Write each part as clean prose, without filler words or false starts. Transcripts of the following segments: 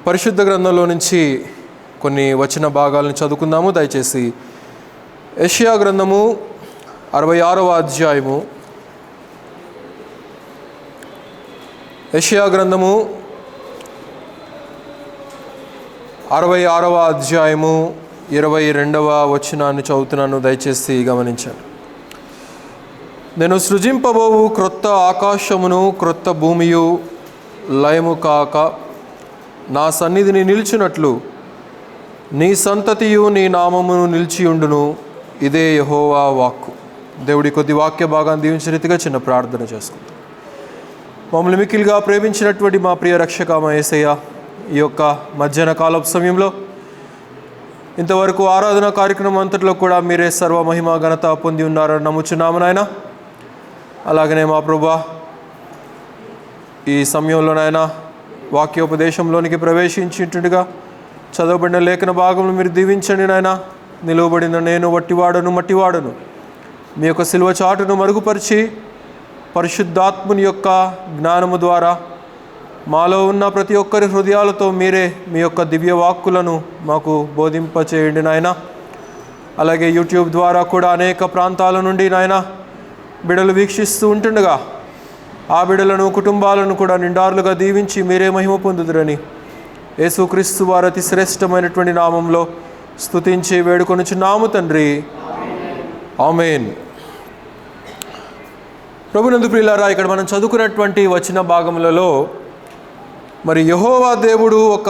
పరిశుద్ధ గ్రంథంలో నుంచి కొన్ని వచన భాగాలను చదువుకుందాము. దయచేసి యెషయా గ్రంథము 66వ అధ్యాయము, యెషయా గ్రంథము 66వ అధ్యాయము 22వ వచనాన్ని చదువుతున్నాను. దయచేసి గమనించండి. నేను సృజింపబోవు క్రొత్త ఆకాశమును క్రొత్త భూమియు లయము కాక నా సన్నిధిని నిలిచినట్లు నీ సంతతియు నీ నామమును నిలిచియుండును. ఇదే యెహోవా వాక్కు. దేవుడి కొద్ది వాక్య భాగాన్ని దీవించిన రీతిగా చిన్న ప్రార్థన చేసుకుంటాం. మమ్మల్ని మిక్కిలిగా ప్రేమించినటువంటి మా ప్రియ రక్షక మా యేసయ్య, ఈ యొక్క మధ్యాహ్న కాలపు సమయంలో ఇంతవరకు ఆరాధన కార్యక్రమం అంతట్లో కూడా మీరే సర్వ మహిమ ఘనత పొంది ఉన్నారని నమ్ముచున్నాము నాయన. అలాగనే మా ప్రభువా, ఈ సమయంలోనైనా వాక్యోపదేశంలోనికి ప్రవేశించుంటుండగా చదవబడిన లేఖన భాగంలో మీరు దీవించండి నాయన. నిలువబడిన నేను మట్టివాడను మీ యొక్క సిలువ చాటును మరుగుపరిచి పరిశుద్ధాత్ముని యొక్క జ్ఞానము ద్వారా మాలో ఉన్న ప్రతి ఒక్కరి హృదయాలతో మీరే మీ యొక్క దివ్య వాక్కులను మాకు బోధింపచేయండి నాయన. అలాగే యూట్యూబ్ ద్వారా కూడా అనేక ప్రాంతాల నుండి నాయన బిడ్డలు వీక్షిస్తూ ఉంటుండగా ఆ బిడ్డలను కుటుంబాలను కూడా నిండారులుగా దీవించి మీరే మహిమ పొందుదురని యేసుక్రీస్తు వారి అతి శ్రేష్టమైనటువంటి నామంలో స్తుతించి వేడుకొనుచున్నాము తండ్రి, ఆమేన్. ప్రభునందు ప్రియులారా, ఇక్కడ మనం చదువుకున్నటువంటి వచన భాగములలో మరి యెహోవా దేవుడు ఒక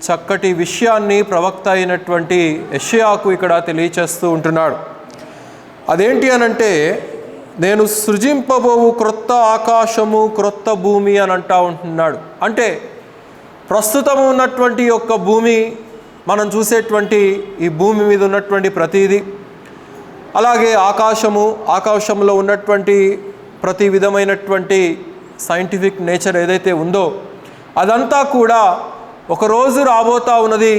చక్కటి విషయాన్ని ప్రవక్త అయినటువంటి యెషయాకు ఇక్కడ తెలియచేస్తూ ఉంటున్నాడు. అదేంటి అనంటే, నేను సృజింపబోవు క్రొత్త ఆకాశము క్రొత్త భూమి అని అంటూ ఉంటున్నాడు. అంటే ప్రస్తుతం ఉన్నటువంటి యొక్క భూమి, మనం చూసేటువంటి ఈ భూమి మీద ఉన్నటువంటి ప్రతిదీ, అలాగే ఆకాశంలో ఉన్నటువంటి ప్రతి విధమైనటువంటి సైంటిఫిక్ నేచర్ ఏదైతే ఉందో అదంతా కూడా ఒకరోజు రాబోతా ఉన్నది.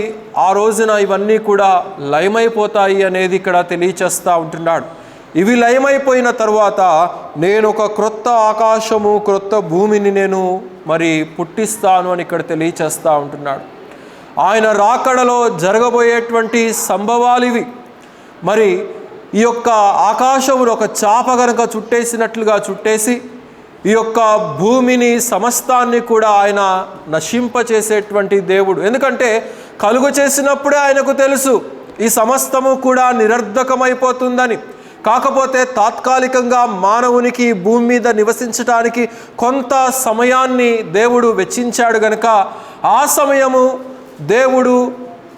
ఆ రోజున ఇవన్నీ కూడా లయమైపోతాయి అనేది ఇక్కడ తెలియచేస్తూ ఉంటున్నాడు. ఇవి లయమైపోయిన తర్వాత నేను ఒక క్రొత్త ఆకాశము క్రొత్త భూమిని నేను మరి పుట్టిస్తాను అని ఇక్కడ తెలియచేస్తూ ఉంటున్నాడు. ఆయన రాకడలో జరగబోయేటువంటి సంభవాలు ఇవి. మరి ఈ యొక్క ఆకాశమును ఒక చాప గనక చుట్టేసినట్లుగా చుట్టేసి ఈ యొక్క భూమిని సమస్తాన్ని కూడా ఆయన నశింపచేసేటువంటి దేవుడు. ఎందుకంటే కలుగు చేసినప్పుడే ఆయనకు తెలుసు ఈ సమస్తము కూడా నిరర్ధకమైపోతుందని. కాకపోతే తాత్కాలికంగా మానవునికి భూమి మీద నివసించడానికి కొంత సమయాన్ని దేవుడు వెచ్చించాడు గనుక ఆ సమయము దేవుడు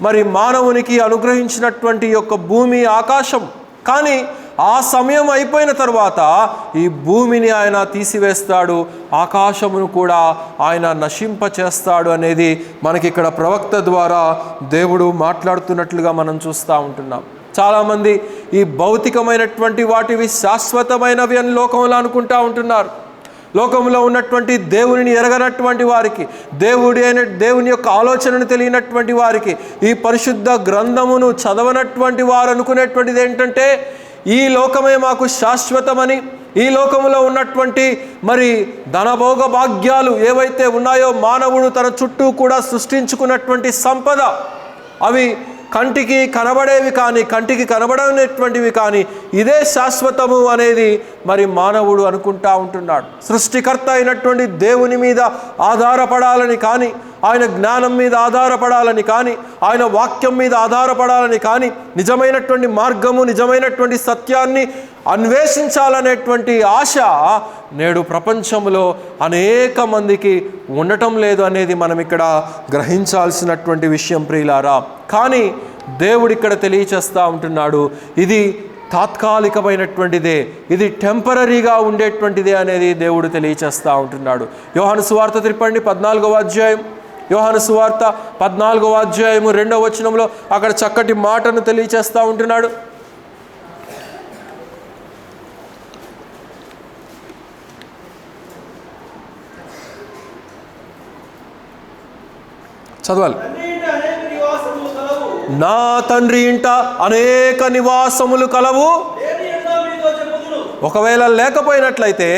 మరి మానవునికి అనుగ్రహించినటువంటి యొక్క భూమి ఆకాశం. కానీ ఆ సమయం అయిపోయిన తర్వాత ఈ భూమిని ఆయన తీసివేస్తాడు, ఆకాశమును కూడా ఆయన నశింపచేస్తాడు అనేది మనకి ఇక్కడ ప్రవక్త ద్వారా దేవుడు మాట్లాడుతున్నట్లుగా మనం చూస్తూ ఉంటున్నాం. చాలామంది ఈ భౌతికమైనటువంటి వాటివి శాశ్వతమైనవి అని లోకంలో అనుకుంటూ ఉంటున్నారు. లోకంలో ఉన్నటువంటి దేవునిని ఎరగనటువంటి వారికి, దేవుని యొక్క ఆలోచనను తెలియనటువంటి వారికి, ఈ పరిశుద్ధ గ్రంథమును చదవనటువంటి వారు అనుకునేటువంటిది ఏంటంటే ఈ లోకమే మాకు శాశ్వతమని, ఈ లోకంలో ఉన్నటువంటి మరి ధనభోగ భాగ్యాలు ఏవైతే ఉన్నాయో మానవుడు తన చుట్టూ కూడా సృష్టించుకున్నటువంటి సంపద, అవి కంటికి కనబడేవి కానీ కంటికి కనబడనటువంటివి కానీ ఇదే శాశ్వతము అనేది మరి మానవుడు అనుకుంటా ఉంటున్నాడు. సృష్టికర్త అయినటువంటి దేవుని మీద ఆధారపడాలని కానీ, ఆయన జ్ఞానం మీద ఆధారపడాలని కానీ, ఆయన వాక్యం మీద ఆధారపడాలని కానీ, నిజమైనటువంటి మార్గము నిజమైనటువంటి సత్యాన్ని అన్వేషించాలనేటువంటి ఆశ నేడు ప్రపంచంలో అనేక మందికి ఉండటం లేదు అనేది మనం ఇక్కడ గ్రహించాల్సినటువంటి విషయం ప్రియులారా. కానీ దేవుడు ఇక్కడ తెలియచేస్తూ ఉంటున్నాడు, ఇది తాత్కాలికమైనటువంటిదే, ఇది టెంపరరీగా ఉండేటువంటిదే అనేది దేవుడు తెలియచేస్తూ ఉంటున్నాడు. యోహాను సువార్త తిప్పండి 14వ అధ్యాయం. యోహాను సువార్త 14వ అధ్యాయము 2వ వచనంలో అక్కడ చక్కటి మాటను తెలియచేస్తూ ఉంటున్నాడు. చదవాలి. నా తండ్రి ఇంట అనేక నివాసములు కలవు. ఒకవేళ లేకపోయినట్లయితే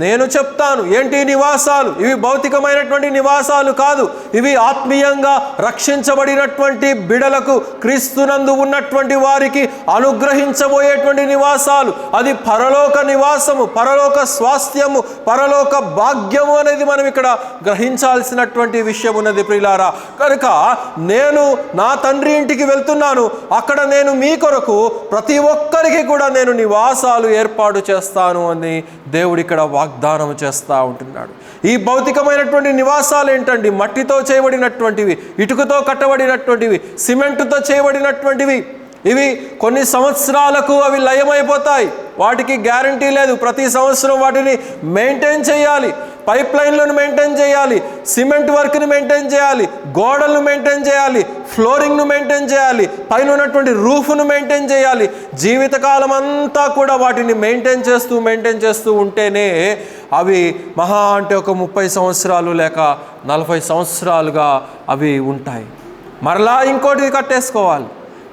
నేను చెప్తాను. ఏంటి నివాసాలు? ఇవి భౌతికమైనటువంటి నివాసాలు కాదు, ఇవి ఆత్మీయంగా రక్షించబడినటువంటి బిడలకు, క్రీస్తునందు ఉన్నటువంటి వారికి అనుగ్రహించబోయేటువంటి నివాసాలు. అది పరలోక నివాసము, పరలోక స్వాస్థ్యము, పరలోక భాగ్యము అనేది మనం ఇక్కడ గ్రహించాల్సినటువంటి విషయం ఉన్నది ప్రియులారా. కనుక నేను నా తండ్రి ఇంటికి వెళ్తున్నాను, అక్కడ నేను మీ కొరకు ప్రతి ఒక్కరికి కూడా నేను నివాసాలు ఏర్పాటు చేస్తాను అని దేవుడు ఇక్కడ వాగ్దానం చేస్తూ ఉంటున్నాడు. ఈ భౌతికమైనటువంటి నివాసాలు ఏంటండి? మట్టితో చేయబడినటువంటివి, ఇటుకతో కట్టబడినటువంటివి, సిమెంటుతో చేయబడినటువంటివి. ఇవి కొన్ని సంవత్సరాలకు అవి లయమైపోతాయి, వాటికి గ్యారంటీ లేదు. ప్రతి సంవత్సరం వాటిని మెయింటైన్ చేయాలి, పైప్ లైన్లను మెయింటైన్ చేయాలి, సిమెంట్ వర్క్ని మెయింటైన్ చేయాలి, గోడలను మెయింటైన్ చేయాలి, ఫ్లోరింగ్ను మెయింటైన్ చేయాలి, పైన ఉన్నటువంటి రూఫ్ను మెయింటైన్ చేయాలి. జీవితకాలం అంతా కూడా వాటిని మెయింటైన్ చేస్తూ ఉంటేనే అవి మహా అంటే ఒక 30 సంవత్సరాలు లేక 40 సంవత్సరాలుగా అవి ఉంటాయి. మరలా ఇంకోటి కట్టేసుకోవాలి.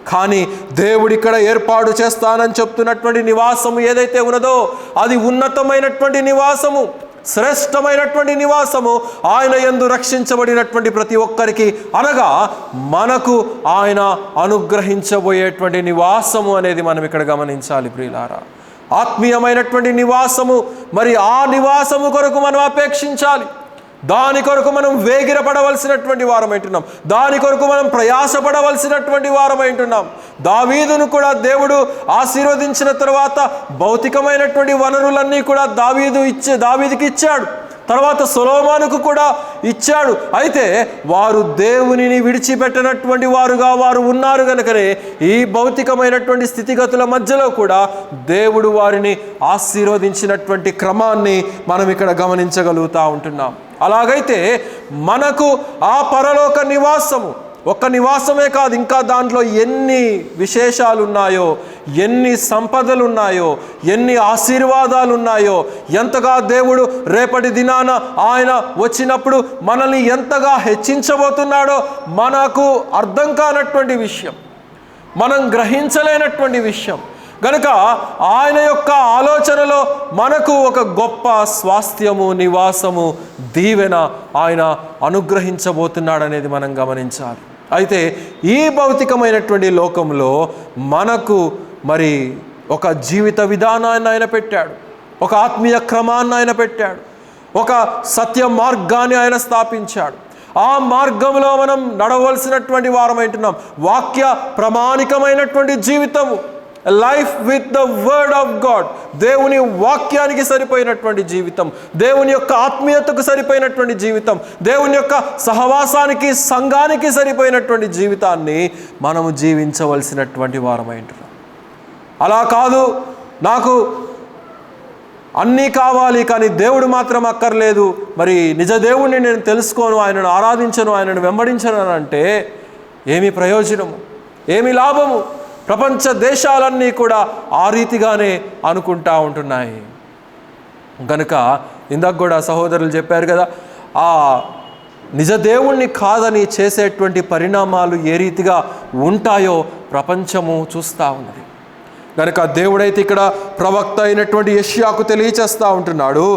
కానీ దేవుడు ఇక్కడ ఏర్పాటు చేస్తానని చెప్తున్నటువంటి నివాసము ఏదైతే ఉన్నదో అది ఉన్నతమైనటువంటి నివాసము, శ్రేష్టమైనటువంటి నివాసము. ఆయన యందు రక్షించబడినటువంటి ప్రతి ఒక్కరికి, అనగా మనకు ఆయన అనుగ్రహించబోయేటువంటి నివాసము అనేది మనం ఇక్కడ గమనించాలి ప్రియులారా. ఆత్మీయమైనటువంటి నివాసము. మరి ఆ నివాసము కొరకు మనం అపేక్షించాలి, దాని కొరకు మనం వేగిరపడవలసినటువంటి వారమైంటున్నాం, దాని కొరకు మనం ప్రయాసపడవలసినటువంటి వారమైంటున్నాం. దావీదును కూడా దేవుడు ఆశీర్వదించిన తర్వాత భౌతికమైనటువంటి వనరులన్నీ కూడా దావీదుకి ఇచ్చాడు, తర్వాత సొలొమోనుకు కూడా ఇచ్చాడు. అయితే వారు దేవునిని విడిచిపెట్టినటువంటి వారుగా వారు ఉన్నారు కనుకనే ఈ భౌతికమైనటువంటి స్థితిగతుల మధ్యలో కూడా దేవుడు వారిని ఆశీర్వదించినటువంటి క్రమాన్ని మనం ఇక్కడ గమనించగలుగుతూ ఉంటున్నాం. అలాగైతే మనకు ఆ పరలోక నివాసము ఒక్క నివాసమే కాదు, ఇంకా దాంట్లో ఎన్ని విశేషాలు ఉన్నాయో, ఎన్ని సంపదలు ఉన్నాయో, ఎన్ని ఆశీర్వాదాలు ఉన్నాయో, ఎంతగా దేవుడు రేపటి దినాన ఆయన వచ్చినప్పుడు మనల్ని ఎంతగా హెచ్చించబోతున్నాడో మనకు అర్థం కానటువంటి విషయం, మనం గ్రహించలేనటువంటి విషయం. కనుక ఆయన యొక్క ఆలోచనలో మనకు ఒక గొప్ప స్వాస్థ్యము, నివాసము, దీవెన ఆయన అనుగ్రహించబోతున్నాడనేది మనం గమనించాలి. అయితే ఈ భౌతికమైనటువంటి లోకంలో మనకు మరి ఒక జీవిత విధానాన్ని ఆయన పెట్టాడు, ఒక ఆత్మీయ క్రమాన్ని ఆయన పెట్టాడు, ఒక సత్య మార్గాన్ని ఆయన స్థాపించాడు. ఆ మార్గంలో మనం నడవలసినటువంటి వారమైంటున్నాం. వాక్య ప్రామాణికమైనటువంటి జీవితము, life with the word of God, దేవుని వాక్యానికి సరిపోయినటువంటి జీవితం, దేవుని యొక్క ఆత్మీయతకు సరిపోయినటువంటి జీవితం, దేవుని యొక్క సహవాసానికి, సంఘానికి సరిపోయినటువంటి జీవితాన్ని మనము జీవించవలసినటువంటి వారమైంటున్నాం. అలా కాదు, నాకు అన్నీ కావాలి కానీ దేవుడు మాత్రం అక్కర్లేదు, మరి నిజ దేవుణ్ణి నేను తెలుసుకోను, ఆయనను ఆరాధించను, ఆయనను వెంబడించను అని అంటే ఏమి ప్రయోజనము, ఏమి లాభము? ప్రపంచ దేశాలన్నీ కూడా ఆ రీతిగానే అనుకుంటా ఉంటున్నాయి. కనుక ఇందాక కూడా సహోదరులు చెప్పారు కదా, ఆ నిజ దేవుణ్ణి కాదని చేసేటువంటి పరిణామాలు ఏ రీతిగా ఉంటాయో ప్రపంచము చూస్తూ ఉన్నది. కనుక దేవుడైతే ఇక్కడ ప్రవక్త అయినటువంటి యెషయాకు తెలియచేస్తూ ఉంటున్నాడు,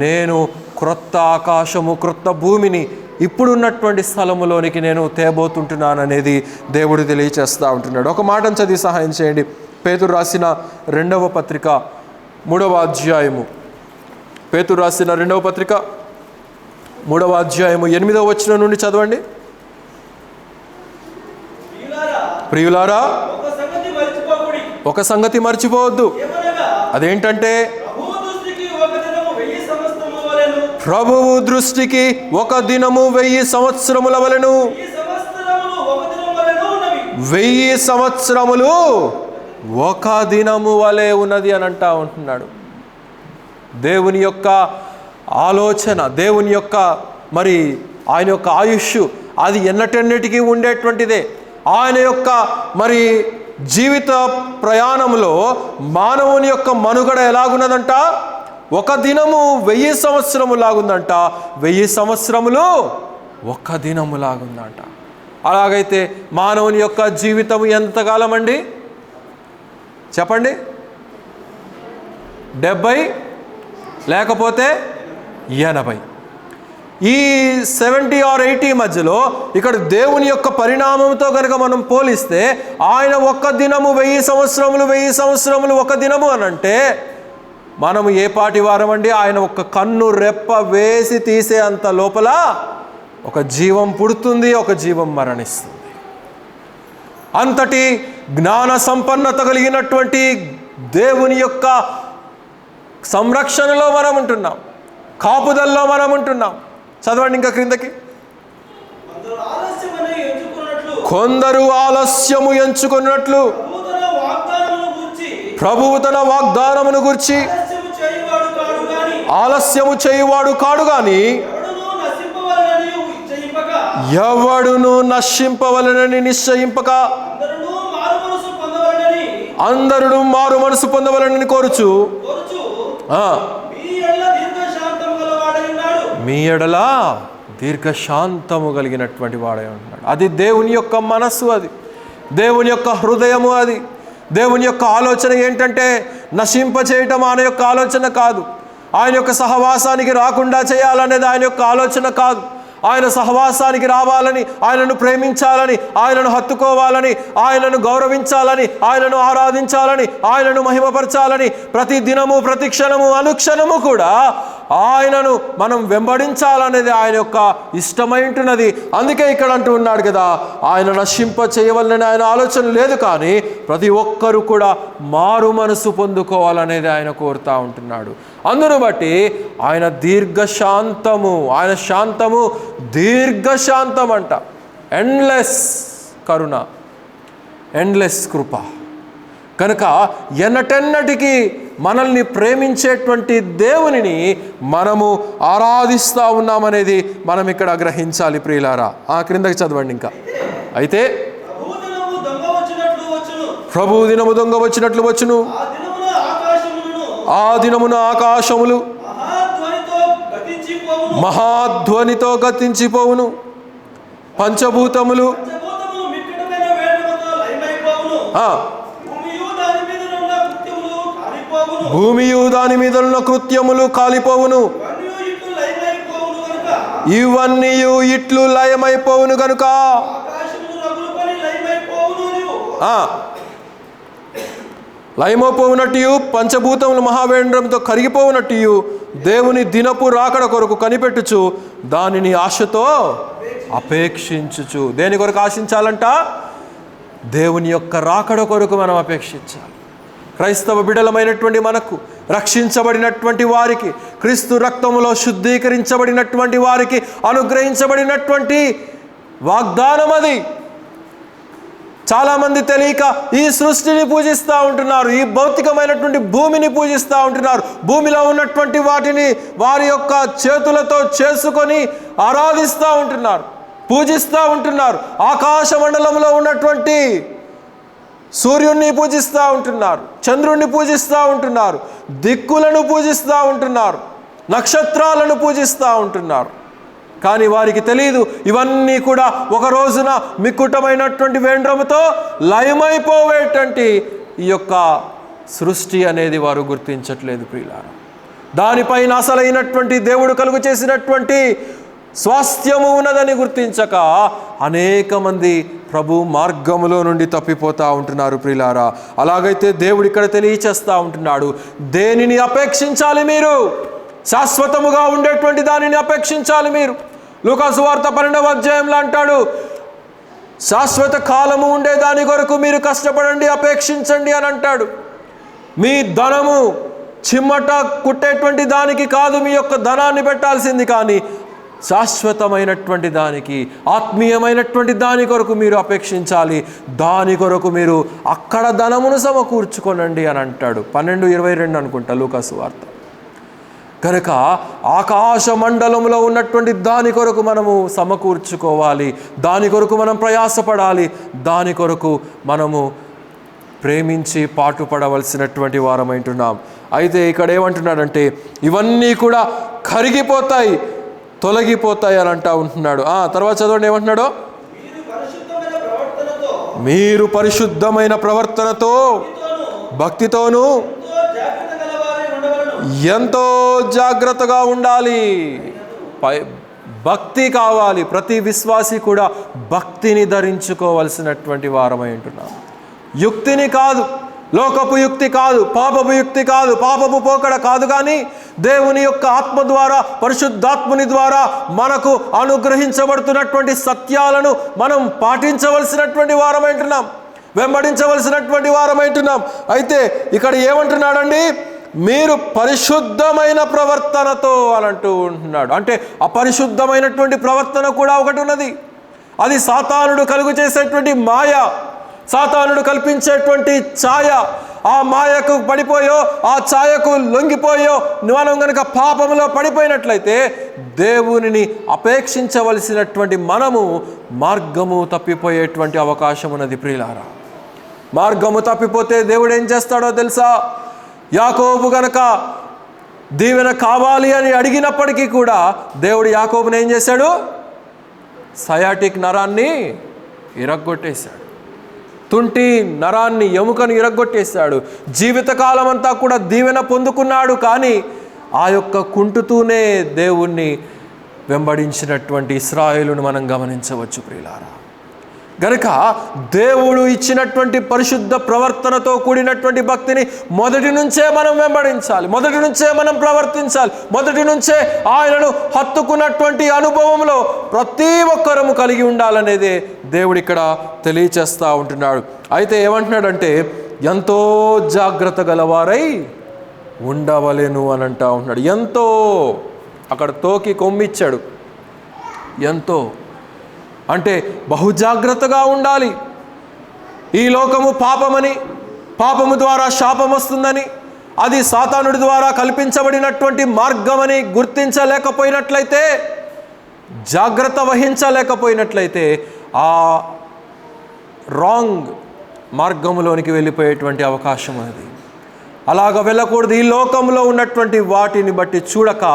నేను క్రొత్త ఆకాశము, క్రొత్త భూమిని ఇప్పుడున్నటువంటి స్థలములోనికి నేను తేబోతుంటున్నాను అనేది దేవుడు తెలియచేస్తూ ఉంటున్నాడు. ఒక మాటను చదివి సహాయం చేయండి. పేతురు రాసిన 2వ పత్రిక 3వ అధ్యాయము, పేతురు రాసిన 2వ పత్రిక 3వ అధ్యాయము 8వ వచనం నుండి చదవండి. ప్రియులారా, ఒక సంగతి మర్చిపోవద్దు. అదేంటంటే ప్రభువు దృష్టికి ఒక దినము 1000 సంవత్సరముల వలెను, 1000 సంవత్సరములు ఒక దినము వలె ఉన్నది అని అంటా ఉంటున్నాడు. దేవుని యొక్క ఆలోచన, దేవుని యొక్క మరి ఆయన యొక్క ఆయుష్ అది ఎన్నటెన్నటికీ ఉండేటువంటిదే. ఆయన యొక్క మరి జీవిత ప్రయాణంలో మానవుని యొక్క మనుగడ ఎలాగున్నదంట? ఒక దినము 1000 సంవత్సరము లాగుందంట, 1000 సంవత్సరములు ఒక దినము లాగుందంట. అలాగైతే మానవుని యొక్క జీవితం ఎంతకాలం అండి చెప్పండి? 70 లేకపోతే 80. ఈ 70 or 80 మధ్యలో ఇక్కడ దేవుని యొక్క పరిణామంతో కనుక మనం పోలిస్తే ఆయన ఒక్క దినము 1000 సంవత్సరములు ఒక దినము అని అంటే మనము ఏ పాటి వారం అండి? ఆయన ఒక్క కన్ను రెప్ప వేసి తీసే అంత లోపల ఒక జీవం పుడుతుంది, ఒక జీవం మరణిస్తుంది. అంతటి జ్ఞాన సంపన్నత కలిగినటువంటి దేవుని యొక్క సంరక్షణలో మనం ఉంటున్నాం, కాపుదల్లో మనం ఉంటున్నాం. చదవండి ఇంకా క్రిందకి. కొందరు ఆలస్యము ఎంచుకున్నట్లు ప్రభువు తన వాగ్దానమును గూర్చి ఆలస్యము చేయువాడు కాడు గాని ఎవడును నశింపవలనని నిశ్చయింపక అందరును మారు మనసు పొందవలనని కోరుచు మీ ఎడల దీర్ఘశాంతము కలిగినటువంటి వాడై ఉంటున్నాడు. అది దేవుని యొక్క మనస్సు, అది దేవుని యొక్క హృదయము, అది దేవుని యొక్క ఆలోచన ఏంటంటే నశింపచేయటం ఆయన యొక్క ఆలోచన కాదు. ఆయన యొక్క సహవాసానికి రాకుండా చేయాలనేది ఆయన యొక్క ఆలోచన కాదు. ఆయన సహవాసానికి రావాలని, ఆయనను ప్రేమించాలని, ఆయనను హత్తుకోవాలని, ఆయనను గౌరవించాలని, ఆయనను ఆరాధించాలని, ఆయనను మహిమపరచాలని, ప్రతి దినము ప్రతి క్షణము అనుక్షణము కూడా ఆయనను మనం వెంబడించాలనేది ఆయన యొక్క ఇష్టమై ఉంటున్నది. అందుకే ఇక్కడ అంటూ ఉన్నాడు కదా, ఆయన నశింప చేయవలనని ఆయన ఆలోచన లేదు, కానీ ప్రతి ఒక్కరూ కూడా మారు మనసు పొందుకోవాలనేది ఆయన కోరుతూ ఉంటున్నాడు. అందును బట్టి ఆయన దీర్ఘశాంతము, ఆయన శాంతము దీర్ఘశాంతం అంట. ఎండ్లెస్ కరుణ, ఎండ్లెస్ కృప. కనుక ఎన్నటెన్నటికీ మనల్ని ప్రేమించేటువంటి దేవునిని మనము ఆరాధిస్తూ ఉన్నామనేది మనం ఇక్కడ గ్రహించాలి ప్రియులారా. క్రిందకి చదవండి ఇంకా. అయితే ప్రభు దినము దొంగ వచ్చినట్లు వచ్చును, ఆ దినమున ఆకాశములు మహాధ్వనితో గతించిపోవును, పంచభూతములు భూమియు దాని మీద ఉన్న కృత్యములు కాలిపోవును, ఇవన్నీ ఇట్లు లయమైపోవును గనుక లయమైపోవునట్టు పంచభూతములు మహావేంద్రంతో కరిగిపోవునట్టు దేవుని దినపు రాకడ కొరకు కనిపెట్టుచు దానిని ఆశతో అపేక్షించుచు. దేని కొరకు ఆశించాలంట? దేవుని యొక్క రాకడ కొరకు మనం అపేక్షించాలి. క్రైస్తవ బిడ్డలమైనటువంటి మనకు, రక్షించబడినటువంటి వారికి, క్రీస్తు రక్తములో శుద్ధీకరించబడినటువంటి వారికి అనుగ్రహించబడినటువంటి వాగ్దానం అది. చాలామంది తెలియక ఈ సృష్టిని పూజిస్తూ ఉంటున్నారు, ఈ భౌతికమైనటువంటి భూమిని పూజిస్తూ ఉంటున్నారు, భూమిలో ఉన్నటువంటి వాటిని వారి యొక్క చేతులతో చేసుకొని ఆరాధిస్తూ ఉంటున్నారు, పూజిస్తూ ఉంటున్నారు. ఆకాశ మండలంలో ఉన్నటువంటి సూర్యుడిని పూజిస్తూ ఉంటున్నారు, చంద్రుణ్ణి పూజిస్తూ ఉంటున్నారు, దిక్కులను పూజిస్తూ ఉంటున్నారు, నక్షత్రాలను పూజిస్తూ ఉంటున్నారు. కానీ వారికి తెలియదు, ఇవన్నీ కూడా ఒక రోజున మిక్కుటమైనటువంటి వేండ్రముతో లయమైపోవేటువంటి ఈ యొక్క సృష్టి అనేది వారు గుర్తించట్లేదు ప్రియులారా. దానిపైన అసలైనటువంటి దేవుడు కలుగు చేసినటువంటి స్వాస్థ్యము ఉన్నదని గుర్తించక అనేక మంది ప్రభు మార్గములో నుండి తప్పిపోతూ ఉంటున్నారు ప్రియులారా. అలాగైతే దేవుడు ఇక్కడ తెలియచేస్తూ ఉంటున్నాడు, దేనిని అపేక్షించాలి మీరు? శాశ్వతముగా ఉండేటువంటి దానిని అపేక్షించాలి మీరు. లూకాసు వార్త 12వ అధ్యాయంలో అంటాడు, శాశ్వత కాలము ఉండే దాని కొరకు మీరు కష్టపడండి, అపేక్షించండి అని అంటాడు. మీ ధనము చిమ్మట కుట్టేటువంటి దానికి కాదు మీ యొక్క ధనాన్ని పెట్టాల్సింది, కానీ శాశ్వతమైనటువంటి దానికి, ఆత్మీయమైనటువంటి దాని కొరకు మీరు అపేక్షించాలి. దాని కొరకు మీరు అక్కడ ధనమును సమకూర్చుకోనండి అని అంటాడు. 12:22 అనుకుంటా లూకాసు వార్త. కనుక ఆకాశ మండలంలో ఉన్నటువంటి దాని కొరకు మనము సమకూర్చుకోవాలి, దాని కొరకు మనం ప్రయాసపడాలి, దాని కొరకు మనము ప్రేమించి పాటుపడవలసినటువంటి వారమైంటున్నాం. అయితే ఇక్కడ ఏమంటున్నాడంటే ఇవన్నీ కూడా కరిగిపోతాయి, తొలగిపోతాయి అని అంటా ఉంటున్నాడు. తర్వాత చదవండి ఏమంటున్నాడో, మీరు పరిశుద్ధమైన ప్రవర్తనతో భక్తితోనూ ఎంతో జాగ్రత్తగా ఉండాలి. భక్తి కావాలి. ప్రతి విశ్వాసి కూడా భక్తిని ధరించుకోవలసినటువంటి వారమై ఉంటున్నాం. యుక్తిని కాదు, లోకపు యుక్తి కాదు, పాపపు యుక్తి కాదు, పాపపు పోకడ కాదు, కానీ దేవుని యొక్క ఆత్మ ద్వారా, పరిశుద్ధాత్ముని ద్వారా మనకు అనుగ్రహించబడుతున్నటువంటి సత్యాలను మనం పాటించవలసినటువంటి వారమైంటున్నాం, వెంబడించవలసినటువంటి వారమైంటున్నాం. అయితే ఇక్కడ ఏమంటున్నాడండి? మీరు పరిశుద్ధమైన ప్రవర్తనతో అని అంటూ ఉంటున్నాడు. అంటే అపరిశుద్ధమైనటువంటి ప్రవర్తన కూడా ఒకటి ఉన్నది. అది సాతానుడు కలుగు చేసేటువంటి మాయ, సాతానుడు కల్పించేటువంటి ఛాయ. ఆ మాయకు పడిపోయో, ఆ ఛాయకు లొంగిపోయో మనం కనుక పాపములో పడిపోయినట్లయితే దేవునిని అపేక్షించవలసినటువంటి మనము మార్గము తప్పిపోయేటువంటి అవకాశం ఉన్నది. ప్రియులారా, మార్గము తప్పిపోతే దేవుడు ఏం చేస్తాడో తెలుసా? యాకోబు గనక దీవెన కావాలి అని అడిగినప్పటికీ కూడా దేవుడు యాకోబుని ఏం చేశాడు? సయాటిక్ నరాన్ని ఇరగ్గొట్టేశాడు. తుంటి నరాన్ని, ఎముకను ఇరగ్గొట్టేశాడు. జీవితకాలం అంతా కూడా దీవెన పొందుకున్నాడు, కానీ ఆ యొక్క కుంటుతూనే దేవుణ్ణి వెంబడించినటువంటి ఇశ్రాయేలును మనం గమనించవచ్చు. ప్రియులారా, గనుక దేవుడు ఇచ్చినటువంటి పరిశుద్ధ ప్రవర్తనతో కూడినటువంటి భక్తిని మొదటి నుంచే మనం వెంబడించాలి, మొదటి నుంచే మనం ప్రవర్తించాలి, మొదటి నుంచే ఆయనను హత్తుకున్నటువంటి అనుభవంలో ప్రతి ఒక్కరము కలిగి ఉండాలనేదే దేవుడు ఇక్కడ తెలియచేస్తూ ఉంటున్నాడు. అయితే ఏమంటున్నాడంటే ఎంతో జాగ్రత్త గలవారై ఉండవలెను అని అంటూ ఉంటున్నాడు. ఎంతో, అక్కడ తోకి కొమ్మిచ్చాడు. ఎంతో అంటే బహుజాగ్రత్తగా ఉండాలి. ఈ లోకము పాపమని, పాపము ద్వారా శాపం వస్తుందని, అది సాతానుడి ద్వారా కల్పించబడినటువంటి మార్గమని గుర్తించలేకపోయినట్లయితే, జాగ్రత్త వహించలేకపోయినట్లయితే ఆ రాంగ్ మార్గంలోనికి వెళ్ళిపోయేటువంటి అవకాశం అది. అలాగ వెళ్ళకూడదు. ఈ లోకంలో ఉన్నటువంటి వాటిని బట్టి చూడక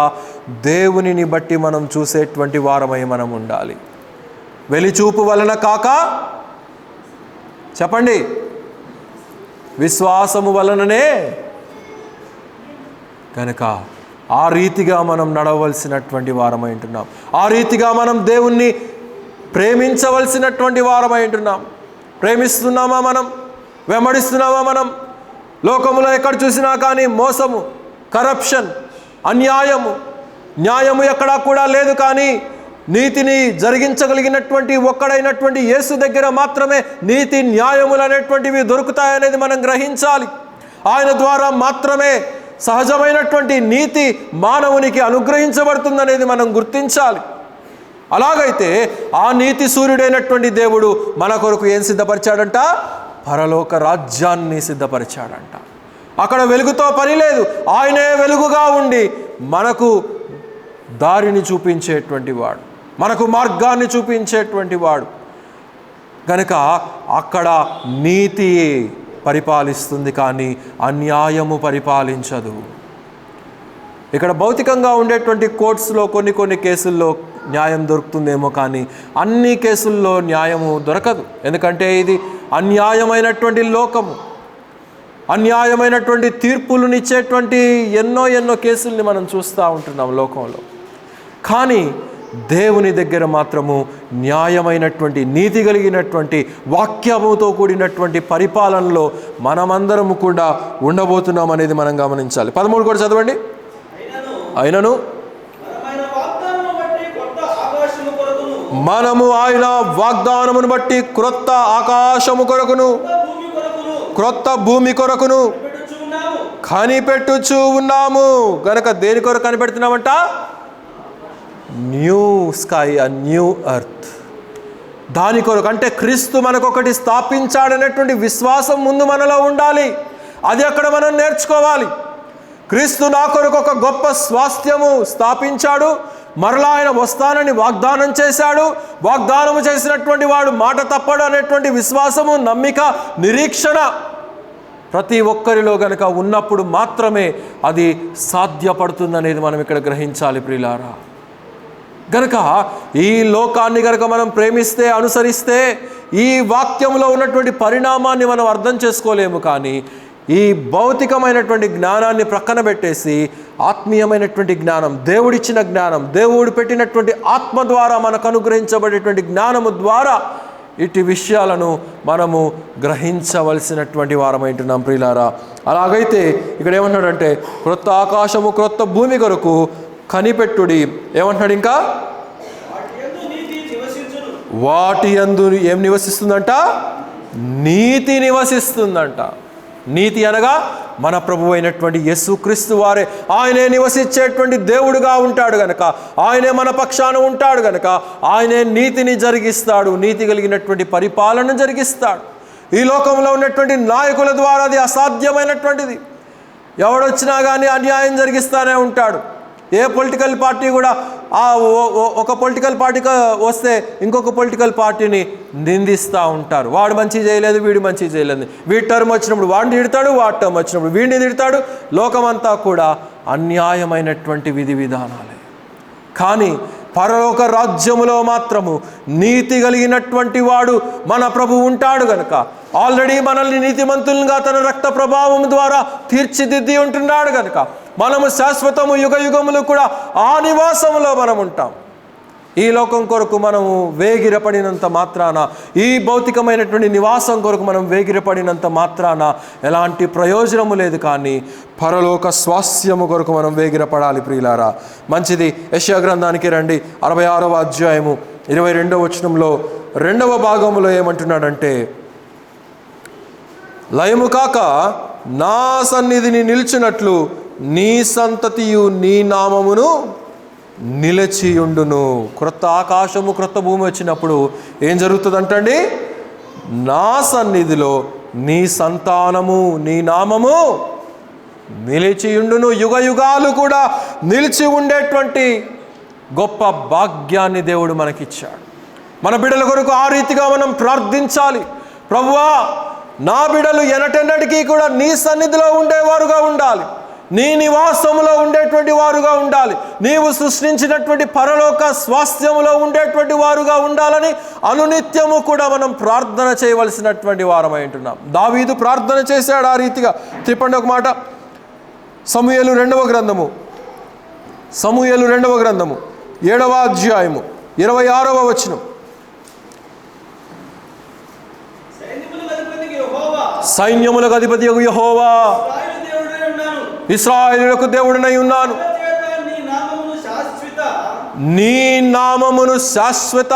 దేవునిని బట్టి మనం చూసేటువంటి వారమై మనం ఉండాలి. వెలిచూపు వలన కాక, చెప్పండి, విశ్వాసము వలననే. కనుక ఆ రీతిగా మనం నడవలసినటువంటి వారమై ఉంటున్నాం. ఆ రీతిగా మనం దేవుణ్ణి ప్రేమించవలసినటువంటి వారమై ఉంటున్నాం. ప్రేమిస్తున్నామా మనం? వెంబడిస్తున్నామా మనం? లోకములో ఎక్కడ చూసినా కానీ మోసము, కరప్షన్, అన్యాయము, న్యాయము ఎక్కడా కూడా లేదు. కానీ నీతిని జరిగించగలిగినటువంటి ఒక్కడైనటువంటి యేసు దగ్గర మాత్రమే నీతి, న్యాయములు అనేటువంటివి దొరుకుతాయనేది మనం గ్రహించాలి. ఆయన ద్వారా మాత్రమే సహజమైనటువంటి నీతి మానవునికి అనుగ్రహించబడుతుందనేది మనం గుర్తించాలి. అలాగైతే ఆ నీతి సూర్యుడైనటువంటి దేవుడు మన కొరకు ఏం సిద్ధపరిచాడంట? పరలోక రాజ్యాన్ని సిద్ధపరిచాడంట. అక్కడ వెలుగుతో పని లేదు. ఆయనే వెలుగుగా ఉండి మనకు దారిని చూపించేటువంటి వాడు, మనకు మార్గాన్ని చూపించేటువంటి వాడు. కనుక అక్కడ నీతి పరిపాలిస్తుంది, కానీ అన్యాయము పరిపాలించదు. ఇక్కడ భౌతికంగా ఉండేటువంటి కోర్ట్స్లో కొన్ని కేసుల్లో న్యాయం దొరుకుతుందేమో, కానీ అన్ని కేసుల్లో న్యాయము దొరకదు. ఎందుకంటే ఇది అన్యాయమైనటువంటి లోకము. అన్యాయమైనటువంటి తీర్పులనిచ్చేటువంటి ఎన్నో కేసుల్ని మనం చూస్తూ ఉంటున్నాం లోకంలో. కానీ దేవుని దగ్గర మాత్రము న్యాయమైనటువంటి, నీతి కలిగినటువంటి, వాక్యముతో కూడినటువంటి పరిపాలనలో మనమందరము కూడా ఉండబోతున్నాం అనేది మనం గమనించాలి. 13 కూడా చదవండి. అయినను మనము ఆయన వాగ్దానమును బట్టి క్రొత్త ఆకాశము కొరకును, క్రొత్త భూమి కొరకును కనిపెట్టుచూ ఉన్నాము. గనక దేని కొరకు కనిపెడుతున్నామంట? New sky, a new earth. దాని కొరకు, అంటే క్రీస్తు మనకొకటి స్థాపించాడనేటువంటి విశ్వాసం ముందు మనలో ఉండాలి. అది అక్కడ మనం నేర్చుకోవాలి. క్రీస్తు నా కొరకు ఒక గొప్ప స్వాస్థ్యము స్థాపించాడు, మరలా ఆయన వస్తానని వాగ్దానం చేశాడు. వాగ్దానము చేసినటువంటి వాడు మాట తప్పడు అనేటువంటి విశ్వాసము, నమ్మిక, నిరీక్షణ ప్రతి ఒక్కరిలో గనక ఉన్నప్పుడు మాత్రమే అది సాధ్యపడుతుందనేది మనం ఇక్కడ గ్రహించాలి. ప్రియులారా, గనక ఈ లోకాన్ని గనక మనం ప్రేమిస్తే, అనుసరిస్తే ఈ వాక్యంలో ఉన్నటువంటి పరిణామాన్ని మనం అర్థం చేసుకోలేము. కానీ ఈ భౌతికమైనటువంటి జ్ఞానాన్ని ప్రక్కన పెట్టేసి ఆత్మీయమైనటువంటి జ్ఞానం, దేవుడిచ్చిన జ్ఞానం, దేవుడు పెట్టినటువంటి ఆత్మ ద్వారా మనకు అనుగ్రహించబడేటువంటి జ్ఞానము ద్వారా ఇటు విషయాలను మనము గ్రహించవలసినటువంటి వారమైంటున్నాం ప్రియులారా. అలాగైతే ఇక్కడ ఏమంటున్నాడంటే క్రొత్త ఆకాశము క్రొత్త భూమి కొరకు కనిపెట్టుడి. ఏమంటున్నాడు ఇంకా? వాటి యందు ఏం నివసిస్తుందంట? నీతి నివసిస్తుందంట. నీతి అనగా మన ప్రభు అయినటువంటి యేసుక్రీస్తు వారే. ఆయనే నివసించేటువంటి దేవుడుగా ఉంటాడు గనక, ఆయనే మన పక్షాన ఉంటాడు గనక ఆయనే నీతిని జరిగిస్తాడు, నీతి కలిగినటువంటి పరిపాలన జరిగిస్తాడు. ఈ లోకంలో ఉన్నటువంటి నాయకుల ద్వారా అది అసాధ్యమైనటువంటిది. ఎవడొచ్చినా కానీ అన్యాయం జరిగిస్తూనే ఉంటాడు. ఏ పొలిటికల్ పార్టీ కూడా ఒక పొలిటికల్ పార్టీకి వస్తే ఇంకొక పొలిటికల్ పార్టీని నిందిస్తూ ఉంటారు. వాడు మంచి చేయలేదు, వీడు మంచి చేయలేదు. వీడి టర్మ్ వచ్చినప్పుడు వాడిని తిడతాడు, వాడి టర్మ్ వచ్చినప్పుడు వీడిని తిడతాడు. లోకమంతా కూడా అన్యాయమైనటువంటి విధి విధానాలే. కానీ పరలోక రాజ్యములో మాత్రము నీతి కలిగినటువంటి వాడు మన ప్రభు ఉంటాడు గనక ఆల్రెడీ మనల్ని నీతిమంతులుగా తన రక్త ప్రభావం ద్వారా తీర్చిదిద్ది ఉంటున్నాడు గనక మనము శాశ్వతము యుగ యుగములు కూడా ఆ నివాసములో మనం ఉంటాం. ఈ లోకం కొరకు మనము వేగిరపడినంత మాత్రాన, ఈ భౌతికమైనటువంటి నివాసం కొరకు మనం వేగిరపడినంత మాత్రాన ఎలాంటి ప్రయోజనము లేదు. కానీ పరలోక స్వాస్యము కొరకు మనం వేగిరపడాలి ప్రియులారా. మంచిది. యెషయా గ్రంథానికి రండి. 66వ అధ్యాయము 22వ వచనంలో 2వ భాగంలో ఏమంటున్నాడంటే, లయము కాక నా సన్నిధిని నిలిచినట్లు నీ సంతతియు నీ నామమును నిలిచియుండును. క్రొత్త ఆకాశము క్రొత్త భూమి వచ్చినప్పుడు ఏం జరుగుతుందంటండి? నా సన్నిధిలో నీ సంతానము నీ నామము నిలిచియుండును. యుగ యుగాలు కూడా నిలిచి ఉండేటువంటి గొప్ప భాగ్యాన్ని దేవుడు మనకిచ్చాడు. మన బిడ్డల కొరకు ఆ రీతిగా మనం ప్రార్థించాలి. ప్రభువా, నా బిడ్డలు ఎనటెన్నటికీ కూడా నీ సన్నిధిలో ఉండేవారుగా ఉండాలి, నీ నివాసములో ఉండేటువంటి వారుగా ఉండాలి, నీవు సృష్టించినటువంటి పరలోక స్వాస్థ్యములో ఉండేటువంటి వారుగా ఉండాలని అనునిత్యము కూడా మనం ప్రార్థన చేయవలసినటువంటి వారమై ఉంటున్నాం. దావీదు ప్రార్థన చేశాడు ఆ రీతిగా. చెప్పండి ఒక మాట. సమూయేలు 2వ గ్రంథము 7వ అధ్యాయము 26వ వచనం. సైన్యములకు అధిపతి యెహోవా, ఇశ్రాయేలులకు దేవుడనై ఉన్నాను, నీ నామమును శాశ్వత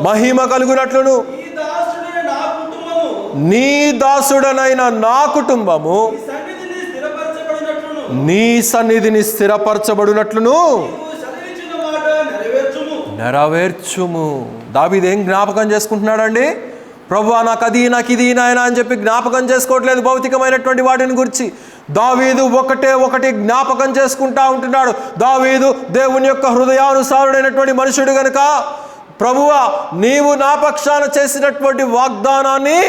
మహిమ కలుగునట్లును నీ దాసుడనైన నా కుటుంబము నీ సన్నిధిని స్థిరపరచబడినట్లును నెరవేర్చుము. దావీదు ఏం జ్ఞాపకం చేసుకుంటున్నాడండి? ప్రభువా, నాకు అది, నాకు ఇది నాయన అని చెప్పి జ్ఞాపకం చేసుకోవట్లేదు భౌతికమైనటువంటి వాటిని గురించి. దావీదు ఒకటి జ్ఞాపకం చేసుకుంటా ఉంటున్నాడు. దావీదు దేవుని యొక్క హృదయానుసారుడైనటువంటి మనుషుడు గనుక, ప్రభువా, నీవు నా పక్షాన చేసినటువంటి వాగ్దానాన్ని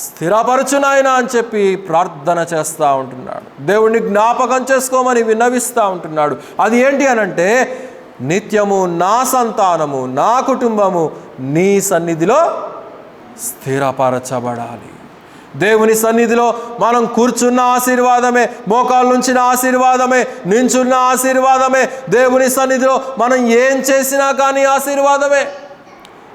స్థిరపరచు నాయన అని చెప్పి ప్రార్థన చేస్తూ ఉంటున్నాడు. దేవుణ్ణి జ్ఞాపకం చేసుకోమని విన్నవిస్తూ ఉంటున్నాడు. అది ఏంటి అనంటే, నిత్యము నా సంతానము నా కుటుంబము నీ సన్నిధిలో స్థిరపరచబడాలి. దేవుని సన్నిధిలో మనం కూర్చున్న ఆశీర్వాదమే, మోకాళ్ళ నుంచిన ఆశీర్వాదమే, నించున్న ఆశీర్వాదమే. దేవుని సన్నిధిలో మనం ఏం చేసినా కానీ ఆశీర్వాదమే